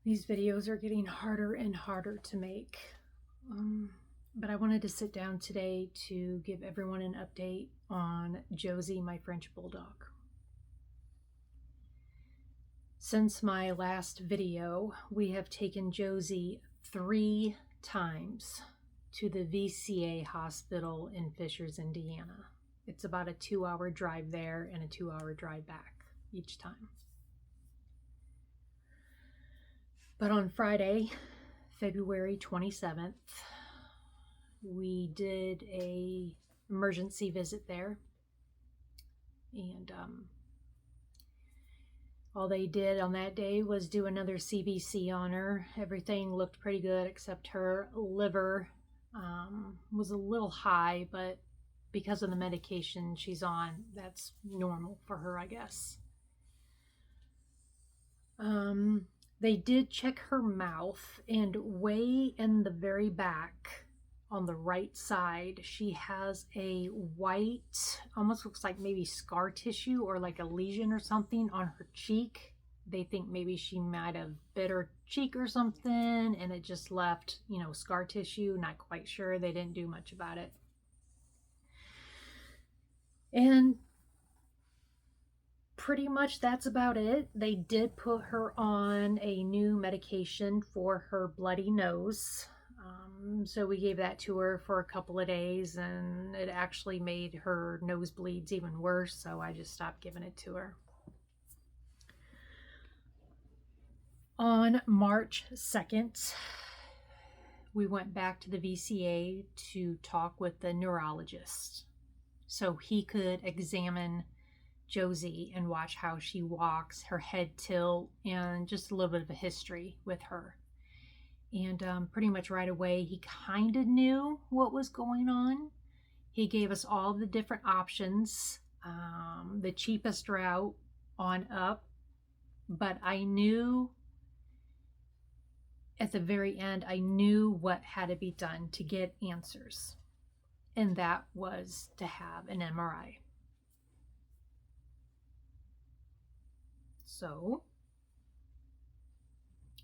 These videos are getting harder and harder to make. But I wanted to sit down today to give everyone an update on Josie, my French Bulldog. Since my last video, we have taken Josie 3 times to the VCA hospital in Fishers, Indiana. It's about a 2-hour drive there and a 2-hour drive back each time. But on Friday, February 27th, we did a emergency visit there, and all they did on that day was do another CBC on her. Everything looked pretty good except her liver was a little high, but because of the medication she's on, that's normal for her, I guess. They did check her mouth, and way in the very back on the right side, she has a white, almost looks like maybe scar tissue or like a lesion or something on her cheek. They think maybe she might have bit her cheek or something and it just left, scar tissue. Not quite sure. They didn't do much about it. And pretty much that's about it. They did put her on a new medication for her bloody nose. So we gave that to her for a couple of days, and it actually made her nosebleeds even worse, so I just stopped giving it to her. On March 2nd, we went back to the VCA to talk with the neurologist so he could examine Josie and watch how she walks, her head tilt, and just a little bit of a history with her. And pretty much right away, he kind of knew what was going on. He gave us all the different options, the cheapest route on up. But I knew at the very end, I knew what had to be done to get answers. And that was to have an MRI. So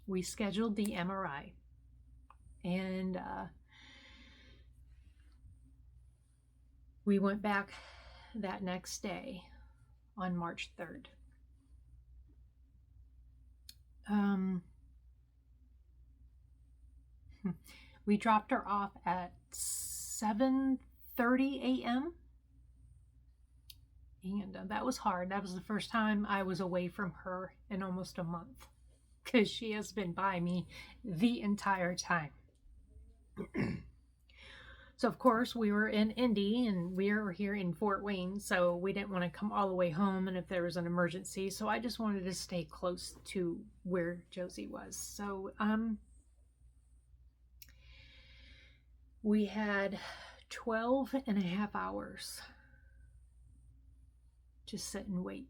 we scheduled the MRI, and we went back that next day on March 3rd. We dropped her off at 7:30 a.m. And that was hard. That was the first time I was away from her in almost a month, because she has been by me the entire time. So, of course, we were in Indy, and we were here in Fort Wayne, so we didn't want to come all the way home and if there was an emergency. So I just wanted to stay close to where Josie was. So we had 12 and a half hours to sit and wait.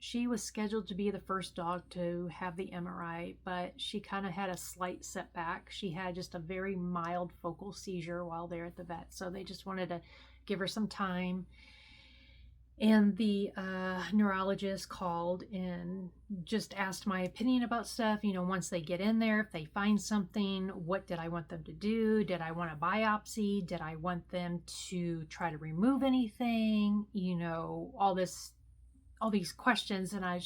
She was scheduled to be the first dog to have the MRI, but she kind of had a slight setback. She had just a very mild focal seizure while there at the vet, so they just wanted to give her some time. And the neurologist called and just asked my opinion about stuff. Once they get in there, if they find something, what did I want them to do? Did I want a biopsy? Did I want them to try to remove anything? All these questions, and I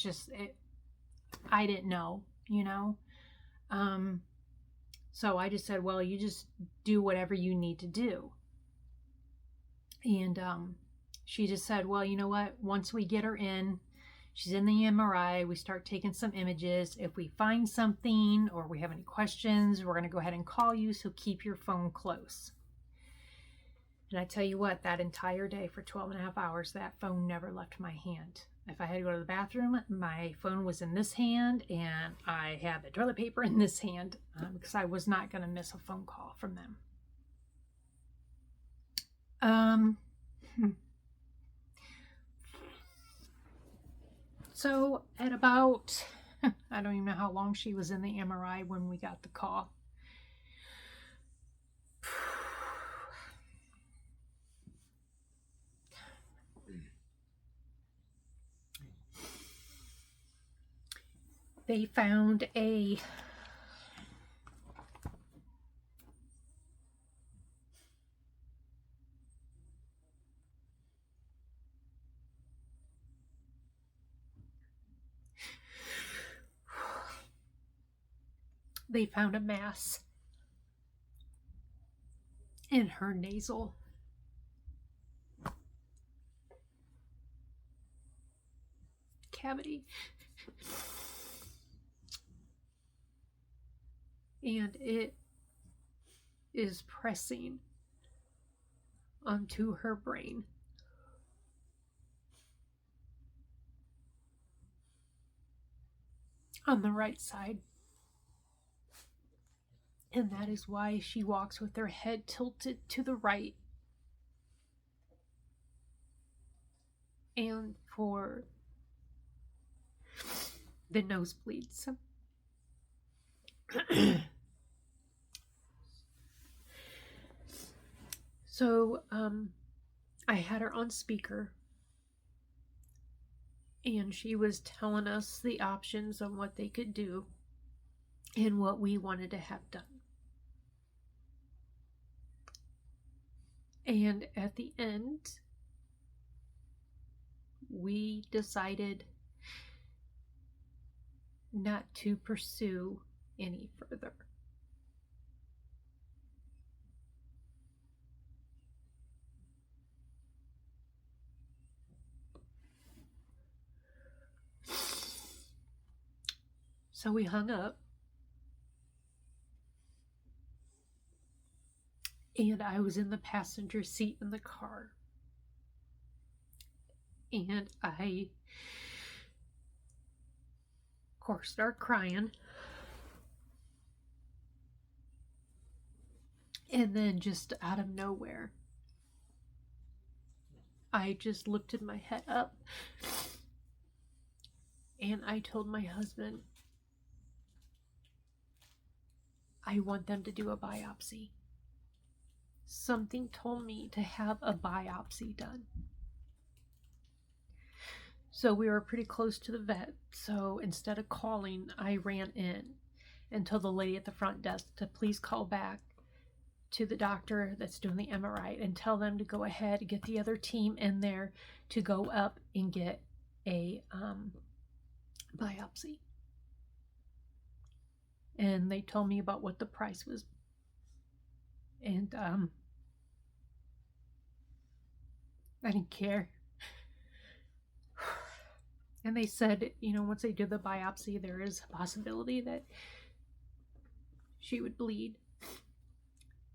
didn't know, so I just said, well, you just do whatever you need to do. And she just said, well, you know what, once we get her in, she's in the MRI, we start taking some images. If we find something or we have any questions, we're going to go ahead and call you, so keep your phone close. And I tell you what, that entire day for 12 and a half hours, that phone never left my hand. If I had to go to the bathroom, my phone was in this hand, and I had the toilet paper in this hand, because I was not going to miss a phone call from them. So at about, I don't even know how long she was in the MRI when we got the call. They found a mass in her nasal cavity, and it is pressing onto her brain. On the right side. And that is why she walks with her head tilted to the right. And for the nosebleeds. So, I had her on speaker, and she was telling us the options on what they could do and what we wanted to have done. And at the end, we decided not to pursue any further. So we hung up, and I was in the passenger seat in the car, and I, of course, start crying. And then just out of nowhere, I just lifted my head up, and I told my husband, I want them to do a biopsy. Something told me to have a biopsy done. So we were pretty close to the vet, so instead of calling, I ran in and told the lady at the front desk to please call back to the doctor that's doing the MRI and tell them to go ahead and get the other team in there to go up and get a biopsy. And they told me about what the price was. And I didn't care. And they said, once they do the biopsy, there is a possibility that she would bleed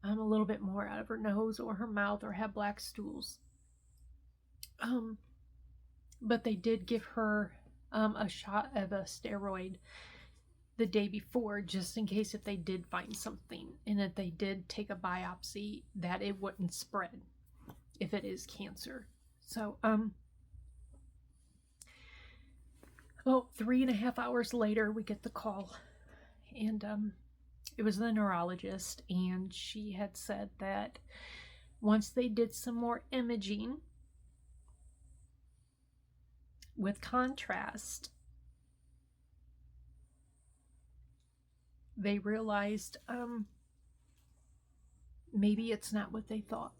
a little bit more out of her nose or her mouth or have black stools. But they did give her a shot of a steroid the day before, just in case if they did find something, and if they did take a biopsy, that it wouldn't spread if it is cancer. So about 3.5 hours later, we get the call, and it was the neurologist, and she had said that once they did some more imaging with contrast, they realized maybe it's not what they thought.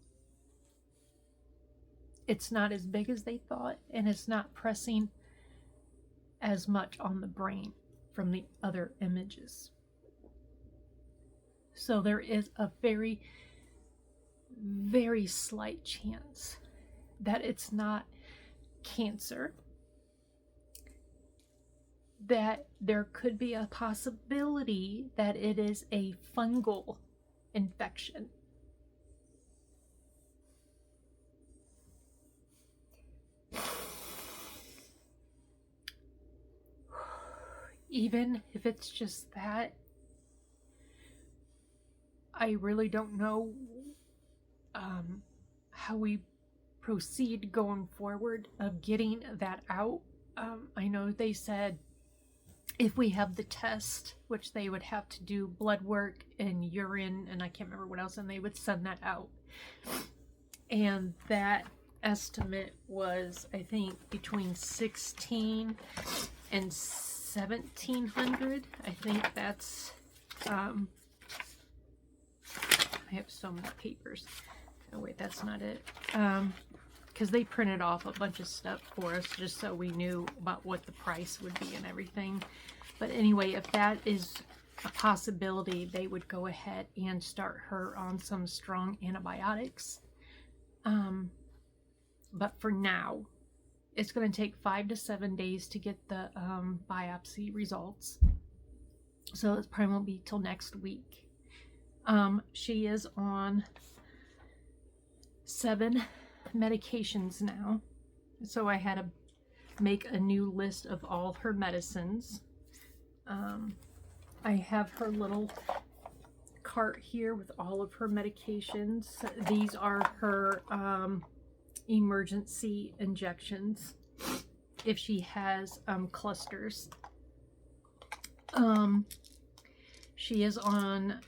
It's not as big as they thought, and it's not pressing as much on the brain from the other images. So there is a very, very slight chance that it's not cancer, that there could be a possibility that it is a fungal infection. Even if it's just that, I really don't know how we proceed going forward of getting that out. I know they said if we have the test, which they would have to do blood work and urine, and I can't remember what else, and they would send that out. And that estimate was, I think, between $16,000 and $1,700. I think that's, I have so many papers. Oh wait, that's not it. Because they printed off a bunch of stuff for us just so we knew about what the price would be and everything. But anyway, if that is a possibility, they would go ahead and start her on some strong antibiotics. But for now, it's going to take 5 to 7 days to get the biopsy results. So it probably won't be till next week. She is on 7 medications now. So I had to make a new list of all her medicines. I have her little cart here with all of her medications. These are her emergency injections if she has clusters. She is on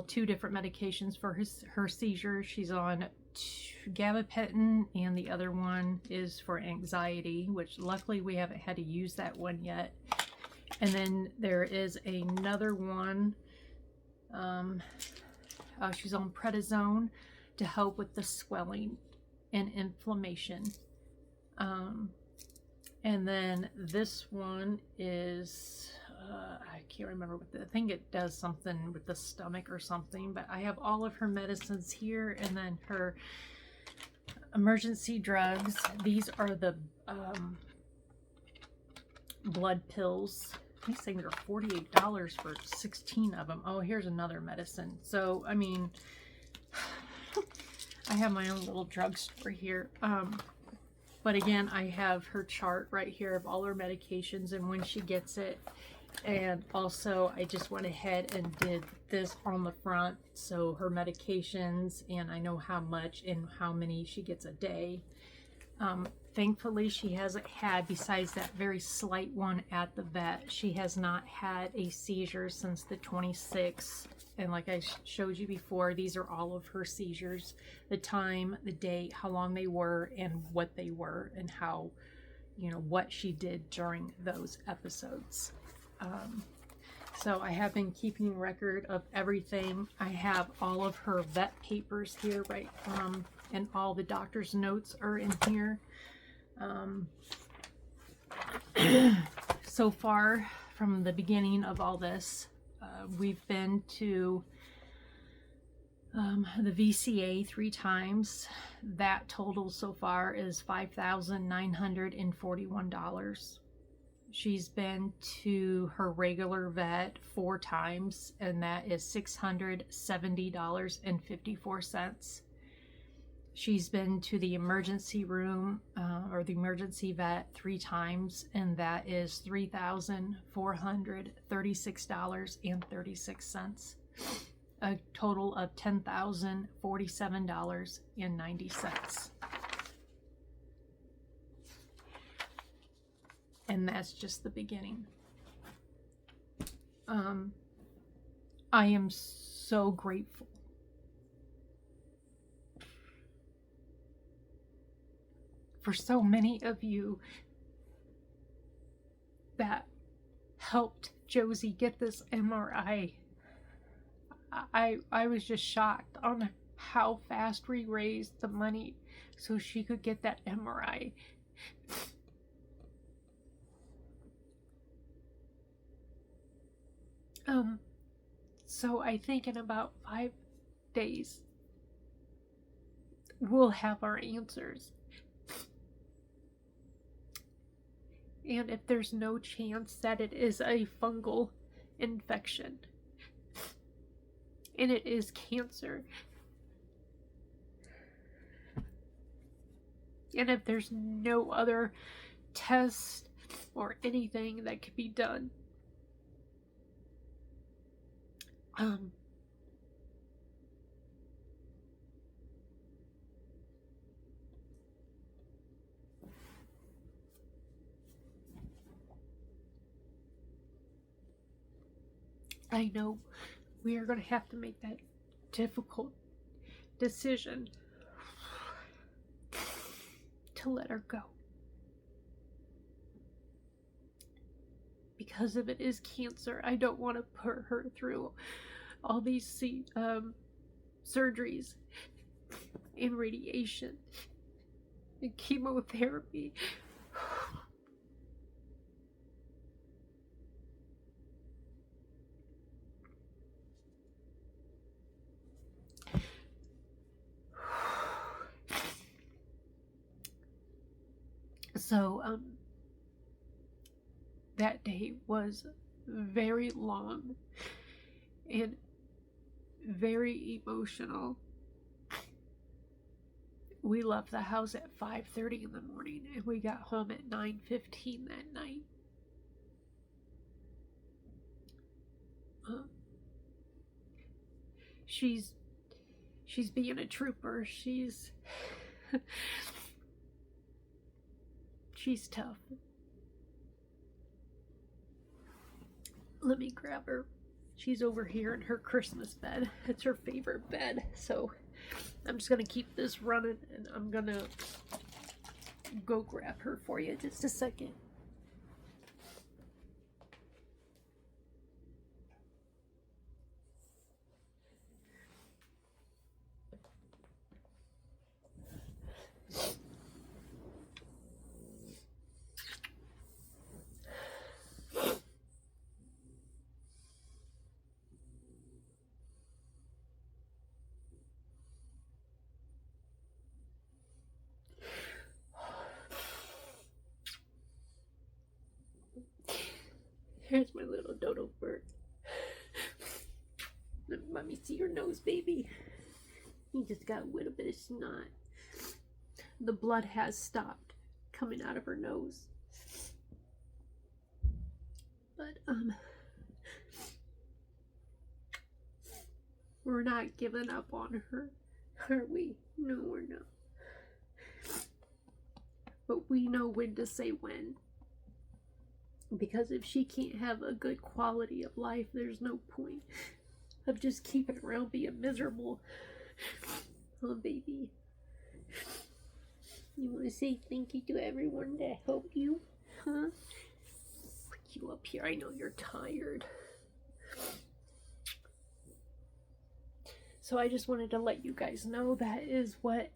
two different medications for her seizures. She's on gabapentin, and the other one is for anxiety, which luckily we haven't had to use that one yet. And then there is another one. She's on prednisone to help with the swelling and inflammation. And then this one is, I can't remember what I think it does something with the stomach or something, but I have all of her medicines here, and then her emergency drugs. These are the blood pills. These things are $48 for 16 of them. Oh, here's another medicine. So, I mean, I have my own little drugstore here. But again, I have her chart right here of all her medications and when she gets it. And also, I just went ahead and did this on the front. So her medications, and I know how much and how many she gets a day. Thankfully, she hasn't had, besides that very slight one at the vet, she has not had a seizure since the 26th. And like I showed you before, these are all of her seizures, the time, the date, how long they were, and what they were, and how, you know, what she did during those episodes. So I have been keeping record of everything. I have all of her vet papers here, right? And all the doctor's notes are in here. So far, from the beginning of all this, we've been to the VCA 3 times. That total so far is $5,941. She's been to her regular vet 4 times, and that is $670.54. She's been to the emergency room or the emergency vet 3 times, and that is $3,436.36. A total of $10,047.90. And that's just the beginning. I am so grateful for so many of you that helped Josie get this MRI. I was just shocked on how fast we raised the money so she could get that MRI. So I think in about 5 days, we'll have our answers. And if there's no chance that it is a fungal infection, and it is cancer, and if there's no other test or anything that could be done, I know we are going to have to make that difficult decision to let her go. because if it is cancer, I don't want to put her through all these surgeries and radiation and chemotherapy. So, that day was very long and very emotional. We left the house at 5:30 in the morning and we got home at 9:15 that night. She's being a trooper. She's tough. Let me grab her. She's over here in her Christmas bed. It's her favorite bed. So I'm just gonna keep this running and I'm gonna go grab her for you just a second. Here's my little dodo bird. Let mommy see your nose, baby. You just got a little bit of snot. The blood has stopped coming out of her nose. But, we're not giving up on her, are we? No, we're not. But we know when to say when. Because if she can't have a good quality of life, there's no point of just keeping around being miserable. Oh, baby. You want to say thank you to everyone that helped you? Huh? Put you up here. I know you're tired. So I just wanted to let you guys know that is what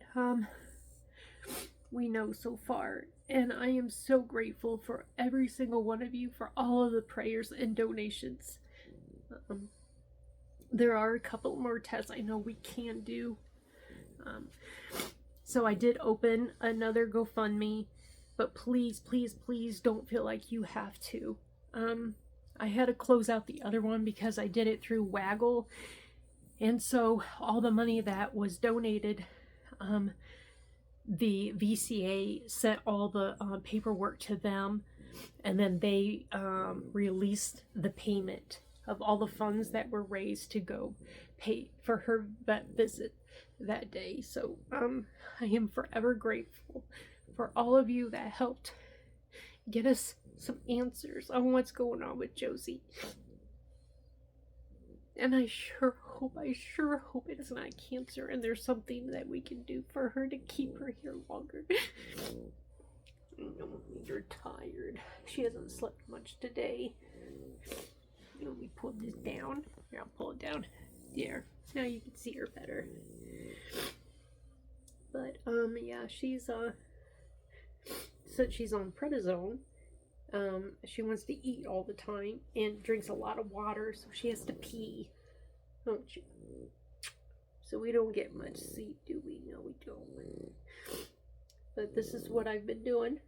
we know so far. And I am so grateful for every single one of you for all of the prayers and donations. There are a couple more tests I know we can do. So I did open another GoFundMe, but please, please, please don't feel like you have to. I had to close out the other one because I did it through Waggle. And so all the money that was donated, the VCA sent all the paperwork to them, and then they released the payment of all the funds that were raised to go pay for her vet visit that day. So I am forever grateful for all of you that helped get us some answers on what's going on with Josie. And I sure hope it's not cancer and there's something that we can do for her to keep her here longer. No, you're tired. She hasn't slept much today. Let me pull this down. Here, I'll pull it down. There. Now you can see her better. But, yeah, she's, since she's on prednisone, she wants to eat all the time and drinks a lot of water, so she has to pee, don't you? So we don't get much sleep, do we? No, we don't. But this is what I've been doing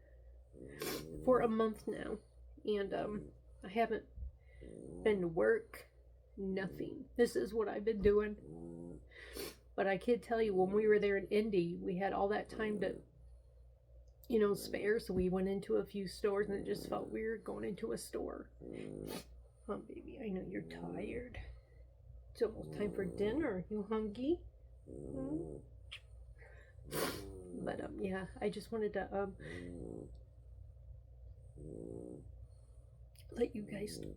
for a month now, and I haven't been to work, nothing. This is what I've been doing. But I can tell you, when we were there in Indy, we had all that time to, spare, so we went into a few stores, and it just felt weird going into a store. Oh, baby, I know you're tired. It's almost time for dinner. You hungry? But, yeah, I just wanted to, let you guys know.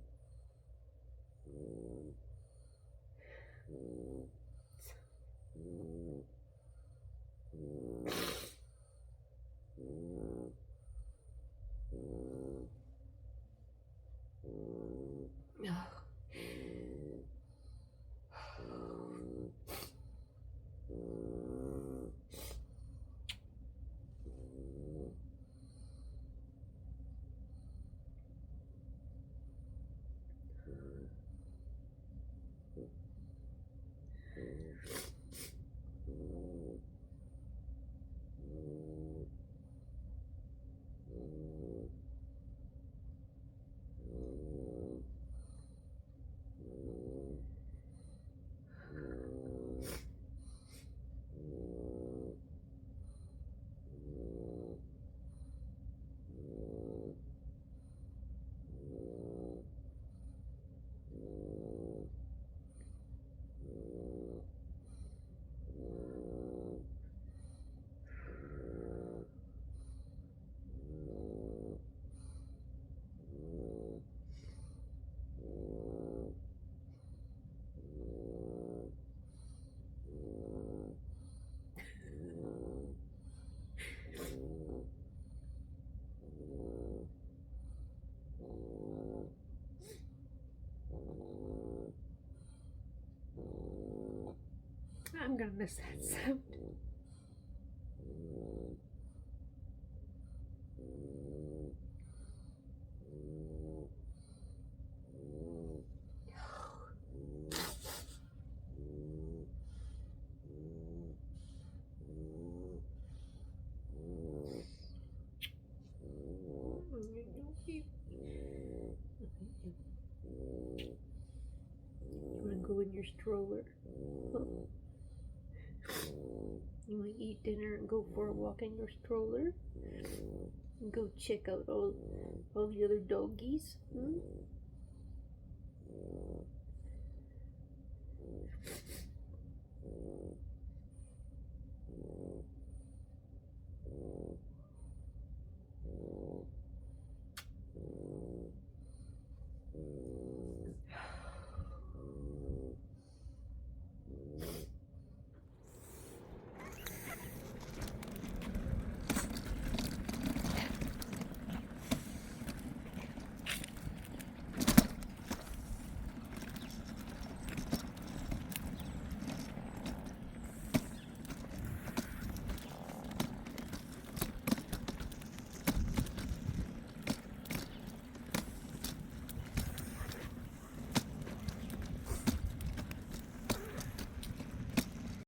I'm gonna miss that sound. You wanna go in your stroller? You wanna eat dinner and go for a walk in your stroller? And go check out all the other doggies?